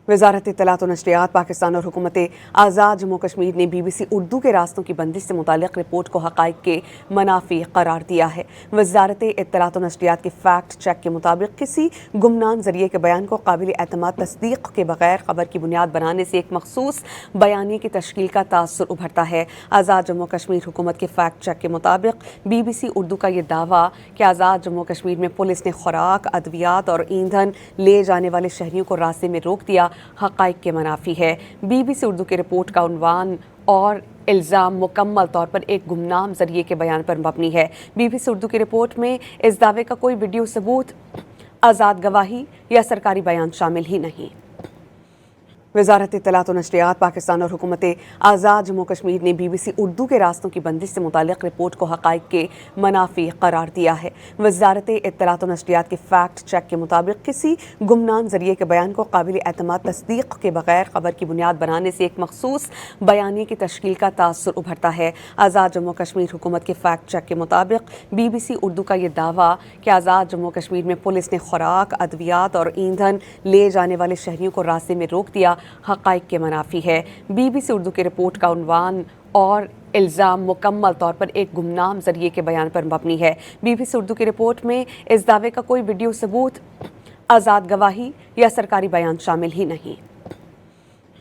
वजारत इत्तलात और नशरियात पाकिस्तान और हुकूमत आज़ाद जम्मू कश्मीर ने BBC उर्दू के रास्तों की बंदिश से मुतालिक रिपोर्ट को हक़ाइक़ के मनाफी करार दिया है। वजारत इत्तलात और नशरियात के फैक्ट चेक के मुताबिक किसी गुमनाम जरिए के बयान को काबिल एतमाद तस्दीक के बगैर खबर की बुनियाद बनाने से एक मखसूस बयानी की तश्कील का तासुर उभरता है। आज़ाद जम्मू कश्मीर हुकूमत के फैक्ट चेक के मुताबिक BBC उर्दू का ये दावा कि आज़ाद जम्मू कश्मीर में पुलिस ने खुराक, अद्वियात और ईंधन ले जाने वाले शहरियों को रास्ते में रोक दिया, हक़ाइक़ के मनाफी है। BBC उर्दू की रिपोर्ट का उन्वान और इल्ज़ाम मुकम्मल तौर पर एक गुमनाम जरिए के बयान पर मबनी है। BBC उर्दू की रिपोर्ट में इस दावे का कोई वीडियो सबूत, आज़ाद गवाही या सरकारी बयान शामिल ही नहीं। वजारत इत्तलात और नशरियात पाकिस्तान और हुकूमत आज़ाद जम्मू कश्मीर ने BBC उर्दू के रास्तों की बंदिश से मुतालिक रिपोर्ट को हक़ाइक़ के मनाफी करार दिया है। वजारत इत्तलात और नशरियात के फैक्ट चेक के मुताबिक किसी गुमनाम जरिए के बयान को काबिल एतमाद तस्दीक के बगैर खबर की बुनियाद बनाने से एक मखसूस बयानी की तश्कील का तासुर उभरता है। आज़ाद जम्मू कश्मीर हुकूमत के फैक्ट चेक के मुताबिक BBC उर्दू का ये दावा कि आज़ाद जम्मू कश्मीर में पुलिस ने खुराक, अद्वियात और ईंधन ले जाने वाले शहरियों को रास्ते में रोक दिया, हक़ाइक़ के मनाफी है। BBC उर्दू की रिपोर्ट का उन्वान और इल्ज़ाम मुकम्मल तौर पर एक गुमनाम जरिए के बयान पर मबनी है। BBC उर्दू की रिपोर्ट में इस दावे का कोई वीडियो सबूत, आज़ाद गवाही या सरकारी बयान शामिल ही नहीं।